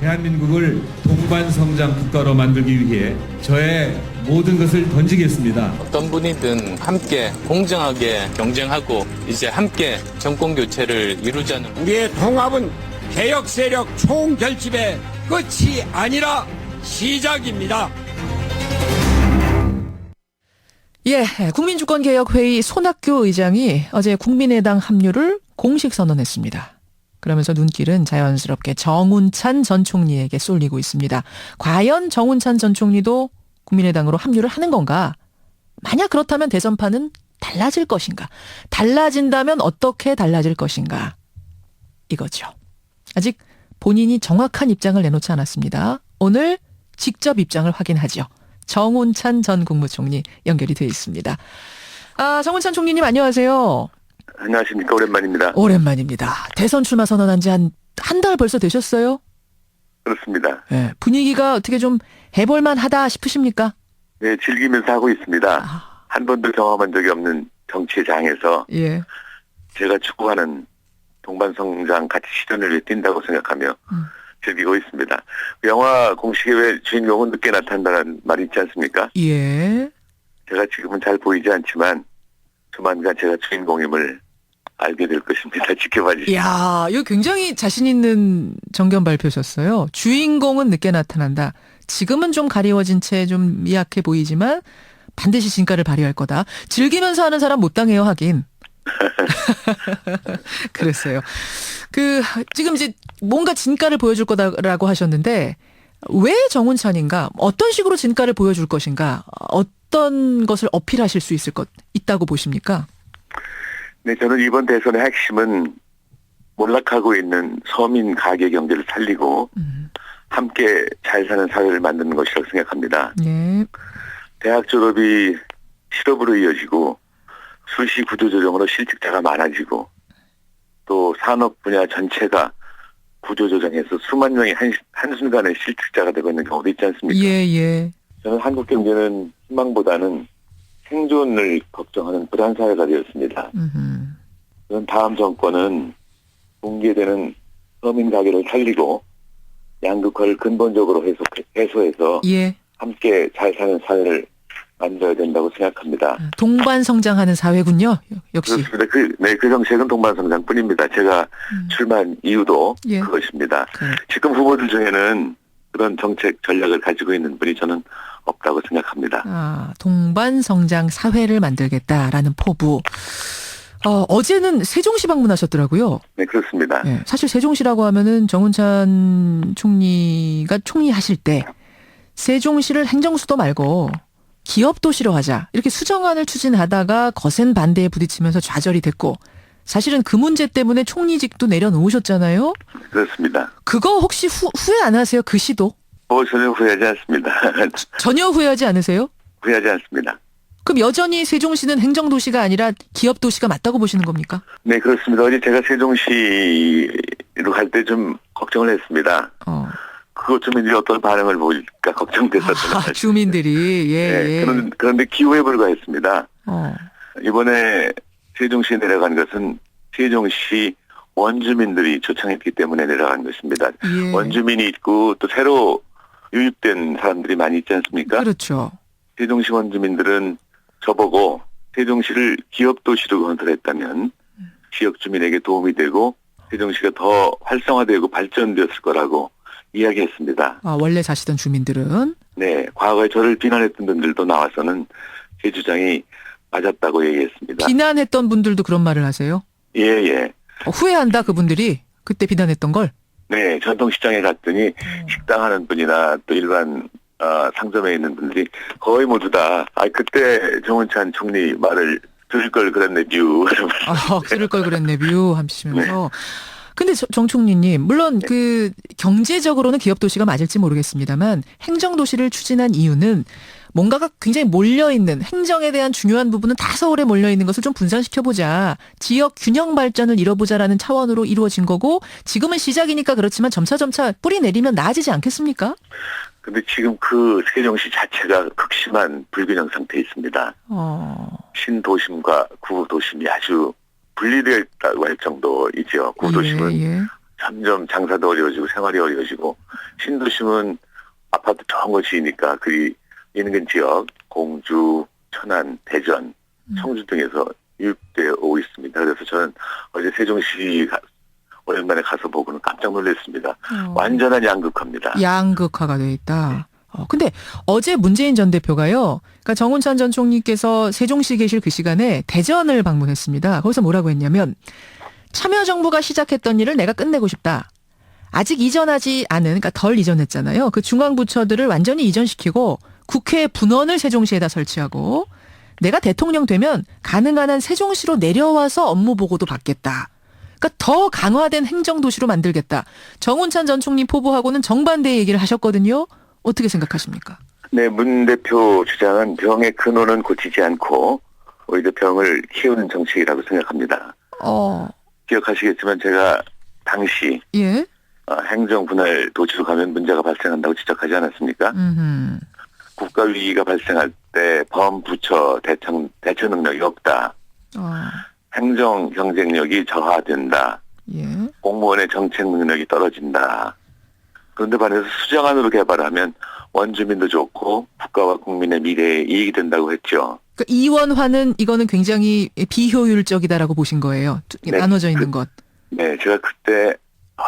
대한민국을 동반성장 국가로 만들기 위해 저의 모든 것을 던지겠습니다. 어떤 분이든 함께 공정하게 경쟁하고 이제 함께 정권 교체를 이루자는 우리의 통합은 개혁 세력 총결집의 끝이 아니라 시작입니다. 예, 국민주권개혁회의 손학규 의장이 어제 국민의당 합류를 공식 선언했습니다. 그러면서 눈길은 자연스럽게 정운찬 전 총리에게 쏠리고 있습니다. 과연 정운찬 전 총리도 국민의당으로 합류를 하는 건가? 만약 그렇다면 대선판은 달라질 것인가? 달라진다면 어떻게 달라질 것인가? 이거죠. 아직 본인이 정확한 입장을 내놓지 않았습니다. 오늘 직접 입장을 확인하죠. 정운찬 전 국무총리 연결이 되어 있습니다. 정운찬 총리님 안녕하세요. 안녕하십니까. 오랜만입니다. 오랜만입니다. 대선 출마 선언한 지 한 달 벌써 되셨어요? 그렇습니다. 네, 분위기가 어떻게 좀 해볼만 하다 싶으십니까? 네, 즐기면서 하고 있습니다. 한 번도 경험한 적이 없는 정치의 장에서 예. 제가 추구하는 동반성장 가치 실현을 위해 뛴다고 생각하며 즐기고 있습니다. 영화 공식의 왜 주인공은 늦게 나타난다는 말이 있지 않습니까? 예. 제가 지금은 잘 보이지 않지만 조만간 제가 주인공임을 알게 될 것입니다. 지켜봐 주시죠. 이야, 이거 굉장히 자신 있는 정견 발표셨어요. 주인공은 늦게 나타난다. 지금은 좀 가리워진 채 좀 미약해 보이지만 반드시 진가를 발휘할 거다. 즐기면서 하는 사람 못 당해요, 하긴. 그랬어요. 지금 이제 뭔가 진가를 보여줄 거다라고 하셨는데 왜 정운찬인가? 어떤 식으로 진가를 보여줄 것인가? 어떤 것을 어필하실 수 있다고 보십니까? 네, 저는 이번 대선의 핵심은 몰락하고 있는 서민 가계 경제를 살리고 함께 잘 사는 사회를 만드는 것이라고 생각합니다. 예. 대학 졸업이 실업으로 이어지고 수시 구조조정으로 실직자가 많아지고 또 산업 분야 전체가 구조조정해서 수만 명이 한순간에 실직자가 되고 있는 경우도 있지 않습니까? 예, 예. 저는 한국 경제는 희망보다는 생존을 걱정하는 불안 사회가 되었습니다. 저는 다음 정권은 붕괴되는 서민 가계를 살리고 양극화를 근본적으로 해소해서 예. 함께 잘 사는 사회를 만들어야 된다고 생각합니다. 동반성장하는 사회군요. 역시. 그렇습니다. 그 정책은 동반성장뿐입니다. 제가 출마한 이유도 예. 그것입니다. 지금 후보들 중에는 그런 정책 전략을 가지고 있는 분이 저는 없다고 생각합니다. 동반성장 사회를 만들겠다라는 포부. 어제는 세종시 방문하셨더라고요. 네, 그렇습니다. 네, 사실 세종시라고 하면은 정운찬 총리가 총리하실 때 세종시를 행정수도 말고 기업도시로 하자 이렇게 수정안을 추진하다가 거센 반대에 부딪히면서 좌절이 됐고 사실은 그 문제 때문에 총리직도 내려놓으셨잖아요. 그렇습니다. 그거 혹시 후회 안 하세요? 그 시도? 전혀 후회하지 않습니다. 전혀 후회하지 않으세요? 후회하지 않습니다. 그럼 여전히 세종시는 행정도시가 아니라 기업도시가 맞다고 보시는 겁니까? 네, 그렇습니다. 어제 제가 세종시로 갈 때 좀 걱정을 했습니다. 그것 주민들이 어떤 반응을 보일까 걱정됐었던 것 주민들이. 예, 네, 예. 그런데 기호에 불과했습니다. 어. 이번에 세종시에 내려간 것은 세종시 원주민들이 초청했기 때문에 내려간 것입니다. 예. 원주민이 있고 또 새로 유입된 사람들이 많이 있지 않습니까? 그렇죠. 세종시 원주민들은 저보고 세종시를 기업도시로 건설했다면 지역 주민에게 도움이 되고 세종시가 더 활성화되고 발전되었을 거라고 이야기했습니다. 원래 사시던 주민들은? 네, 과거에 저를 비난했던 분들도 나와서는 제 주장이 맞았다고 얘기했습니다. 비난했던 분들도 그런 말을 하세요? 예, 예. 후회한다 그분들이 그때 비난했던 걸? 네, 전통시장에 갔더니 식당 하는 분이나 또 일반 상점에 있는 분들이 거의 모두 다 그때 정운찬 총리 말을 들을 걸 그랬네 뷰. 들을 걸 그랬네 뷰 하시면서. 근데 정 총리님 물론 경제적으로는 기업도시가 맞을지 모르겠습니다만 행정도시를 추진한 이유는 뭔가가 굉장히 몰려있는 행정에 대한 중요한 부분은 다 서울에 몰려있는 것을 좀 분산시켜보자. 지역 균형 발전을 이뤄보자라는 차원으로 이루어진 거고 지금은 시작이니까 그렇지만 점차점차 뿌리 내리면 나아지지 않겠습니까? 근데 지금 그 세종시 자체가 극심한 불균형 상태에 있습니다. 신도심과 구도심이 아주 분리되어 있다고 할 정도이죠. 구도심은 예. 점점 장사도 어려워지고 생활이 어려워지고 신도심은 아파트 좋은 곳이니까 그 인근 지역 공주, 천안, 대전, 청주 등에서 유입되어 오고 있습니다. 그래서 저는 어제 세종시 오랜만에 가서 보고는 깜짝 놀랐습니다. 완전한 양극화입니다. 양극화가 돼 있다. 근데 어제 문재인 전 대표가요. 그러니까 정운찬 전 총리께서 세종시 계실 그 시간에 대전을 방문했습니다. 거기서 뭐라고 했냐면 참여정부가 시작했던 일을 내가 끝내고 싶다. 아직 이전하지 않은, 그러니까 덜 이전했잖아요. 그 중앙부처들을 완전히 이전시키고 국회 분원을 세종시에다 설치하고 내가 대통령 되면 가능한 한 세종시로 내려와서 업무 보고도 받겠다. 그러니까 더 강화된 행정도시로 만들겠다. 정운찬 전 총리 포부하고는 정반대의 얘기를 하셨거든요. 어떻게 생각하십니까? 네, 문 대표 주장은 병의 근원은 고치지 않고 오히려 병을 키우는 정책이라고 생각합니다. 기억하시겠지만 제가 당시 예. 행정 분할 도시로 가면 문제가 발생한다고 지적하지 않았습니까? 국가 위기가 발생할 때 범부처 대처 능력이 없다. 행정 경쟁력이 저하된다. 예. 공무원의 정책 능력이 떨어진다. 그런데 반해서 수정안으로 개발하면 원주민도 좋고 국가와 국민의 미래에 이익이 된다고 했죠. 그러니까 이원화는 이거는 굉장히 비효율적이다라고 보신 거예요. 네. 나눠져 있는 것. 네, 제가 그때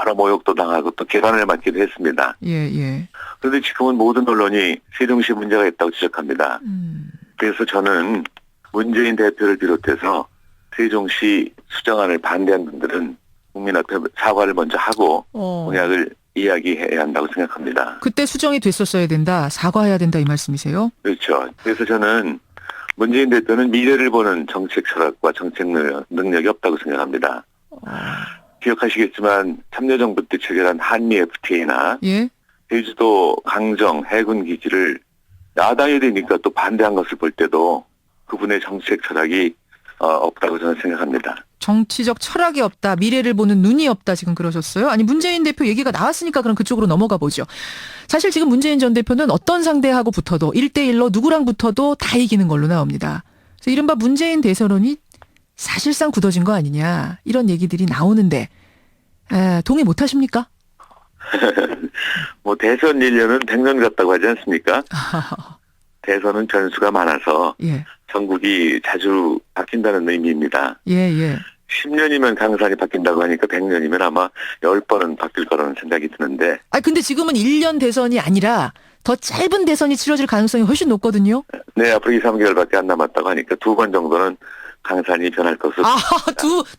여러 모욕도 당하고 또 계란을 맞기도 했습니다. 예. 그런데 지금은 모든 언론이 세종시 문제가 있다고 지적합니다. 그래서 저는 문재인 대표를 비롯해서 세종시 수정안을 반대한 분들은 국민 앞에 사과를 먼저 하고 공약을 이야기해야 한다고 생각합니다. 그때 수정이 됐었어야 된다. 사과해야 된다 이 말씀이세요? 그렇죠. 그래서 저는 문재인 대표는 미래를 보는 정책 철학과 정책 능력이 없다고 생각합니다. 기억하시겠지만 참여정부 때 체결한 한미 FTA나 예. 제주도 강정 해군 기지를 야당이 되니까 또 반대한 것을 볼 때도 그분의 정책 철학이 없다고 저는 생각합니다. 정치적 철학이 없다. 미래를 보는 눈이 없다. 지금 그러셨어요? 아니 문재인 대표 얘기가 나왔으니까 그럼 그쪽으로 넘어가 보죠. 사실 지금 문재인 전 대표는 어떤 상대하고 붙어도 1대1로 누구랑 붙어도 다 이기는 걸로 나옵니다. 그래서 이른바 문재인 대선론이 사실상 굳어진 거 아니냐. 이런 얘기들이 나오는데 동의 못 하십니까? 뭐 대선 1년은 100년 같다고 하지 않습니까? 대선은 변수가 많아서 예. 전국이 자주 바뀐다는 의미입니다. 예. 10년이면 강산이 바뀐다고 하니까 100년이면 아마 10번은 바뀔 거라는 생각이 드는데. 근데 지금은 1년 대선이 아니라 더 짧은 대선이 치러질 가능성이 훨씬 높거든요. 네, 앞으로 2, 3개월밖에 안 남았다고 하니까 2번 정도는 강산이 변할 것으로.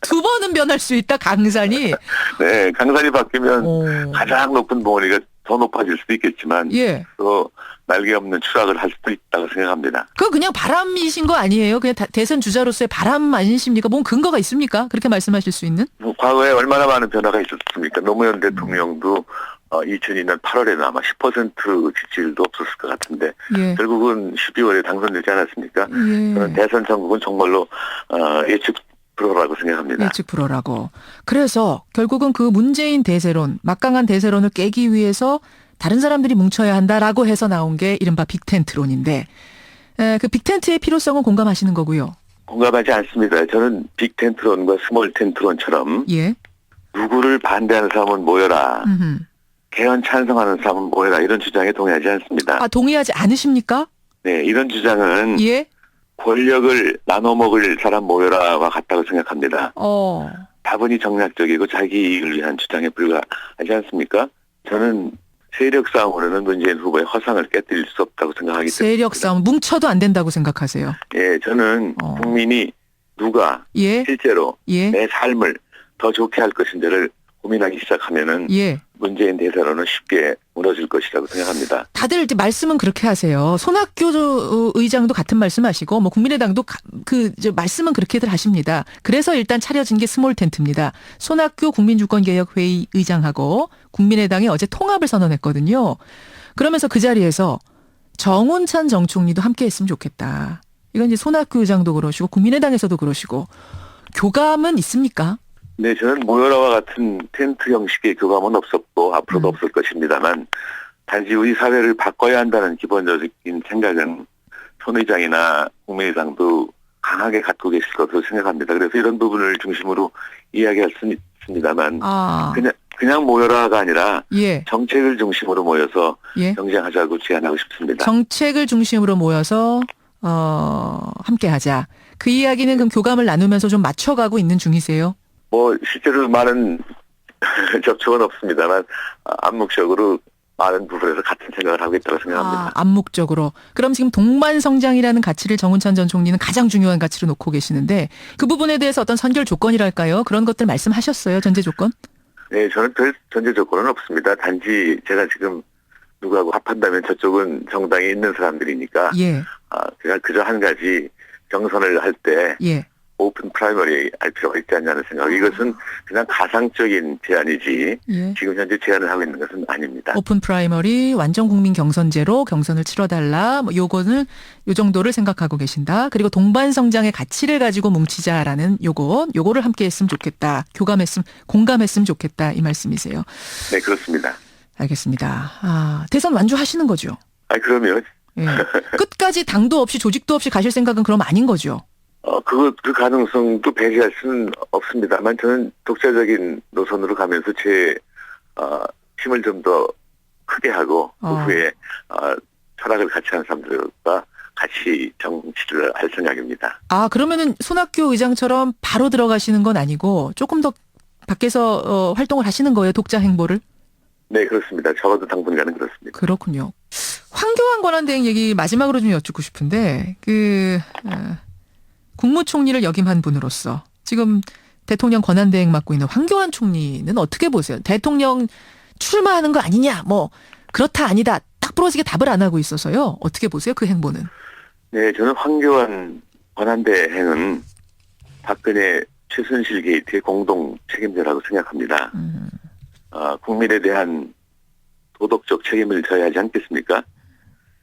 두 번은 변할 수 있다, 강산이. 네, 강산이 바뀌면 가장 높은 봉우리가 더 높아질 수도 있겠지만. 예. 또 날개 없는 추락을 할 수도 있다고 생각합니다. 그거 그냥 바람이신 거 아니에요? 그냥 대선 주자로서의 바람 아니십니까? 뭔 근거가 있습니까? 그렇게 말씀하실 수 있는? 과거에 얼마나 많은 변화가 있었습니까? 노무현 대통령도 2002년 8월에는 아마 10% 지지율도 없었을 것 같은데 예. 결국은 12월에 당선되지 않았습니까? 예. 저는 대선 전국은 정말로 예측 불허라고 생각합니다. 예측 불허라고. 그래서 결국은 그 문재인 대세론, 막강한 대세론을 깨기 위해서 다른 사람들이 뭉쳐야 한다라고 해서 나온 게 이른바 빅텐트론인데 그 빅텐트의 필요성은 공감하시는 거고요. 공감하지 않습니다. 저는 빅텐트론과 스몰텐트론처럼 예. 누구를 반대하는 사람은 모여라. 개헌 찬성하는 사람은 모여라. 이런 주장에 동의하지 않습니다. 동의하지 않으십니까? 네, 이런 주장은 예. 권력을 나눠 먹을 사람 모여라와 같다고 생각합니다. 다분히 정략적이고 자기 이익을 위한 주장에 불과하지 않습니까? 저는 세력 싸움으로는 문재인 후보의 허상을 깨뜨릴 수 없다고 생각하기 때문에. 세력 싸움 뭉쳐도 안 된다고 생각하세요. 예, 저는 국민이 누가 예. 실제로 예. 내 삶을 더 좋게 할 것인지를 고민하기 시작하면은 예. 문재인 대선론은 쉽게 무너질 것이라고 생각합니다. 다들 이제 말씀은 그렇게 하세요. 손학규 의장도 같은 말씀하시고 뭐 국민의당도 말씀은 그렇게들 하십니다. 그래서 일단 차려진 게 스몰 텐트입니다. 손학규 국민주권개혁회의 의장하고 국민의당이 어제 통합을 선언했거든요. 그러면서 그 자리에서 정운찬 정 총리도 함께 했으면 좋겠다. 이건 이제 손학규 의장도 그러시고 국민의당에서도 그러시고 교감은 있습니까? 네, 저는 모여라와 같은 텐트 형식의 교감은 없었고 앞으로도 없을 것입니다만 단지 우리 사회를 바꿔야 한다는 기본적인 생각은 손 의장이나 국민의당도 강하게 갖고 계실 것으로 생각합니다. 그래서 이런 부분을 중심으로 이야기할 수는 있습니다만 그냥 모여라가 아니라 예. 정책을 중심으로 모여서 예. 경쟁하자고 제안하고 싶습니다. 정책을 중심으로 모여서 함께 하자. 그 이야기는 그럼 교감을 나누면서 좀 맞춰가고 있는 중이세요? 뭐 실제로 많은 접촉은 없습니다만 암묵적으로 많은 부분에서 같은 생각을 하고 있다고 생각합니다. 암묵적으로. 그럼 지금 동반성장이라는 가치를 정운찬 전 총리는 가장 중요한 가치로 놓고 계시는데 그 부분에 대해서 어떤 선결 조건이랄까요? 그런 것들 말씀하셨어요? 전제 조건? 네, 저는 별 전제 조건은 없습니다. 단지 제가 지금 누구하고 합한다면 저쪽은 정당에 있는 사람들이니까 예. 제가 그저 한 가지 경선을 할 때 예. 오픈 프라이머리 할 필요가 있지 않냐는 생각. 이것은 그냥 가상적인 제안이지 예. 지금 현재 제안을 하고 있는 것은 아닙니다. 오픈 프라이머리 완전 국민 경선제로 경선을 치러달라. 뭐 요거는 요 정도를 생각하고 계신다. 그리고 동반 성장의 가치를 가지고 뭉치자라는 요거를 함께 했으면 좋겠다. 공감했으면 좋겠다. 이 말씀이세요. 네, 그렇습니다. 알겠습니다. 대선 완주하시는 거죠? 그러면 예. 끝까지 당도 없이 조직도 없이 가실 생각은 그럼 아닌 거죠? 그 가능성도 배제할 수는 없습니다만 저는 독자적인 노선으로 가면서 제 힘을 좀 더 크게 하고 그 후에 철학을 같이 하는 사람들과 같이 정치를 할 생각입니다. 그러면은 손학규 의장처럼 바로 들어가시는 건 아니고 조금 더 밖에서 활동을 하시는 거예요, 독자 행보를? 네, 그렇습니다. 적어도 당분간은 그렇습니다. 그렇군요. 황교안 권한대행 얘기 마지막으로 좀 여쭙고 싶은데 국무총리를 역임한 분으로서 지금 대통령 권한대행 맡고 있는 황교안 총리는 어떻게 보세요? 대통령 출마하는 거 아니냐? 뭐 그렇다 아니다. 딱 부러지게 답을 안 하고 있어서요. 어떻게 보세요? 그 행보는? 네, 저는 황교안 권한대행은 박근혜 최순실 게이트의 공동 책임자라고 생각합니다. 국민에 대한 도덕적 책임을 져야 하지 않겠습니까?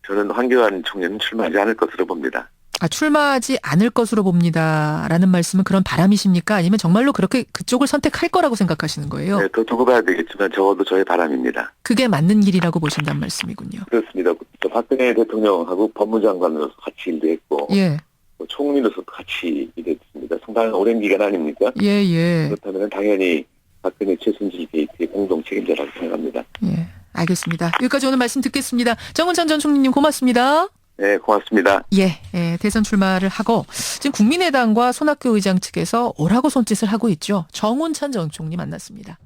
저는 황교안 총리는 출마하지 않을 것으로 봅니다. 출마하지 않을 것으로 봅니다라는 말씀은 그런 바람이십니까? 아니면 정말로 그렇게 그쪽을 선택할 거라고 생각하시는 거예요? 네, 더 두고 봐야 되겠지만 적어도 저의 바람입니다. 그게 맞는 길이라고 보신다는 말씀이군요. 그렇습니다. 박근혜 대통령하고 법무장관으로서 같이 일도 했고 예. 총리로서도 같이 일했습니다. 상당히 오랜 기간 아닙니까? 예. 그렇다면 당연히 박근혜 최순실 게이트의 공동 책임자라고 생각합니다. 예. 알겠습니다. 여기까지 오늘 말씀 듣겠습니다. 정운찬 전 총리님 고맙습니다. 네, 고맙습니다. 예, 대선 출마를 하고 지금 국민의당과 손학규 의장 측에서 오라고 손짓을 하고 있죠. 정운찬 전 총리 만났습니다.